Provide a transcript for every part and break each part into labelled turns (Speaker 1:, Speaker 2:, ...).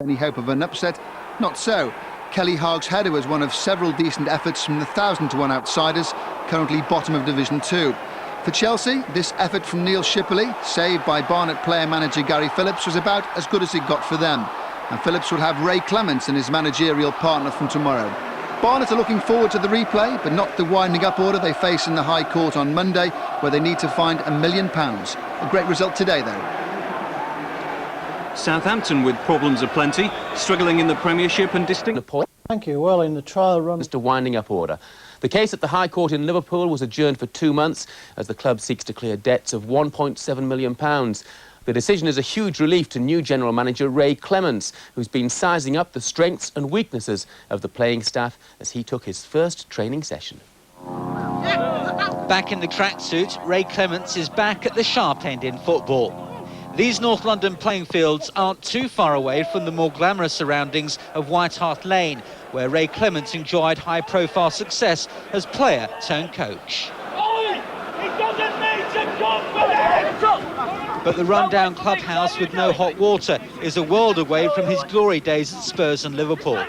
Speaker 1: Any hope of an upset? Not so. Kelly Haag's header was one of several decent efforts from the 1,000-to-1 outsiders, currently bottom of Division 2. For Chelsea, this effort from Neil Shipley, saved by Barnet player-manager Gary Phillips, was about as good as it got for them. And Phillips will have Ray Clements in his managerial partner from tomorrow. Barnet are looking forward to the replay, but not the winding-up order they face in the High Court on Monday, where they need to find £1 million. A great result today, though.
Speaker 2: Southampton with problems aplenty, struggling in the Premiership and distinct...
Speaker 3: Thank you. Well, in the trial run...
Speaker 4: ...to winding-up order. The case at the High Court in Liverpool was adjourned for 2 months as the club seeks to clear debts of £1.7 million. The decision is a huge relief to new general manager Ray Clements, who's been sizing up the strengths and weaknesses of the playing staff as he took his first training session.
Speaker 5: Back in the tracksuit, Ray Clements is back at the sharp end in football. These North London playing fields aren't too far away from the more glamorous surroundings of White Hart Lane, where Ray Clements enjoyed high-profile success as player turned coach. But the run-down clubhouse with no hot water is a world away from his glory days at Spurs and Liverpool.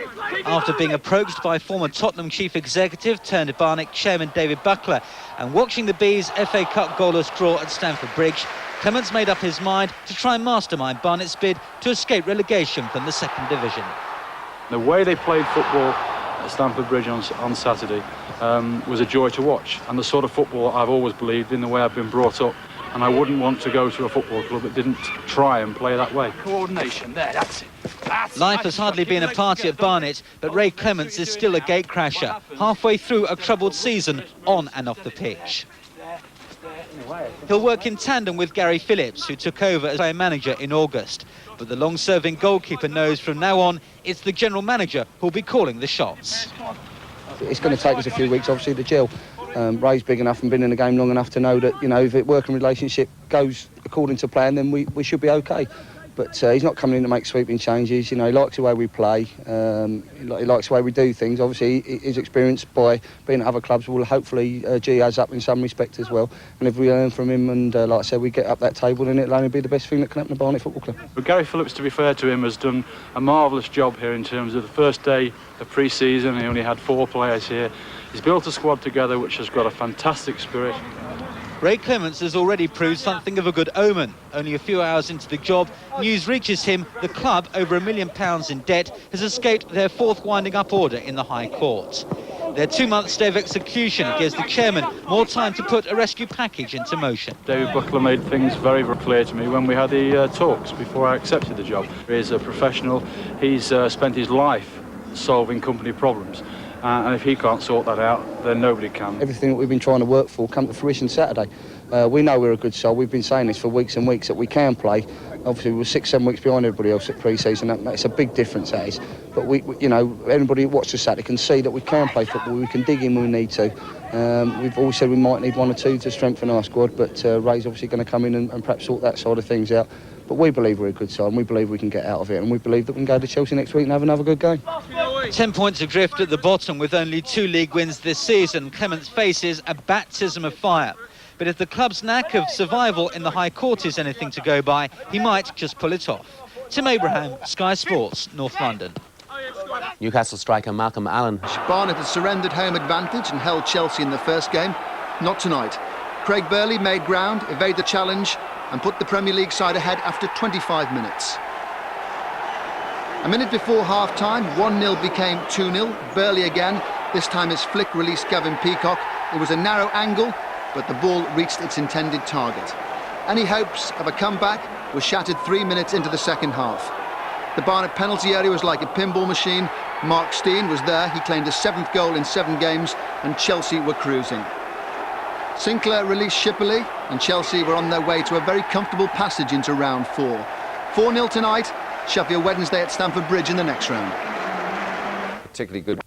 Speaker 5: After being approached by former Tottenham chief executive turned Barnet chairman David Buckler and watching the Bees FA Cup goalless draw at Stamford Bridge, Clements made up his mind to try and mastermind Barnet's bid to escape relegation from the second division.
Speaker 6: The way they played football at Stamford Bridge on Saturday was a joy to watch, and the sort of football I've always believed in, the way I've been brought up, and I wouldn't want to go to a football club that didn't try and play that way.
Speaker 7: Coordination, there, that's it.
Speaker 5: Life has hardly been a party at Barnet, but Ray Clements is still a gatecrasher, halfway through a troubled season on and off the pitch. He'll work in tandem with Gary Phillips, who took over as player manager in August. But the long-serving goalkeeper knows from now on it's the general manager who'll be calling the shots.
Speaker 8: It's going to take us a few weeks, obviously, to gel. Ray's big enough and been in the game long enough to know that, you know, if the working relationship goes according to plan, then we should be OK. But he's not coming in to make sweeping changes. You know, he likes the way we play. He likes the way we do things. Obviously, his experience by being at other clubs will hopefully G us up in some respect as well. And if we learn from him and, like I said, we get up that table, then it'll only be the best thing that can happen to Barnet Football Club.
Speaker 6: But Gary Phillips, to be fair to him, has done a marvellous job here in terms of the first day of pre-season. He only had 4 players here. He's built a squad together which has got a fantastic spirit.
Speaker 5: Ray Clements has already proved something of a good omen. Only a few hours into the job, news reaches him the club, over £1 million in debt, has escaped their 4th winding-up order in the High Court. Their 2-month stay of execution gives the chairman more time to put a rescue package into motion.
Speaker 6: David Buckler made things very, very clear to me when we had the talks before I accepted the job. He's a professional. He's spent his life solving company problems. And if he can't sort that out, then nobody can.
Speaker 8: Everything that we've been trying to work for come to fruition Saturday. We know we're a good side. We've been saying this for weeks and weeks, that we can play. Obviously, we're 6-7 weeks behind everybody else at pre-season. That makes a big difference, that is. But, you know, anybody who watches Saturday can see that we can play football. We can dig in when we need to. We've always said we might need 1 or 2 to strengthen our squad, but Ray's obviously going to come in and perhaps sort that side of things out. But we believe we're a good side, and we believe we can get out of it, and we believe that we can go to Chelsea next week and have another good game.
Speaker 5: 10 points adrift at the bottom with only 2 league wins this season, Clements faces a baptism of fire. But if the club's knack of survival in the High Court is anything to go by, he might just pull it off. Tim Abraham, Sky Sports, North London.
Speaker 4: Newcastle striker Malcolm Allen.
Speaker 1: Barnet has surrendered home advantage and held Chelsea in the first game. Not tonight. Craig Burley made ground, evaded the challenge and put the Premier League side ahead after 25 minutes. A minute before half-time, 1-0 became 2-0. Burley again. This time his flick released Gavin Peacock. It was a narrow angle, but the ball reached its intended target. Any hopes of a comeback were shattered 3 minutes into the second half. The Barnet penalty area was like a pinball machine. Mark Steen was there. He claimed his 7th goal in 7 games, and Chelsea were cruising. Sinclair released Shipley, and Chelsea were on their way to a very comfortable passage into round 4. 4-0 tonight. Sheffield Wednesday at Stamford Bridge in the next round.
Speaker 9: Particularly good.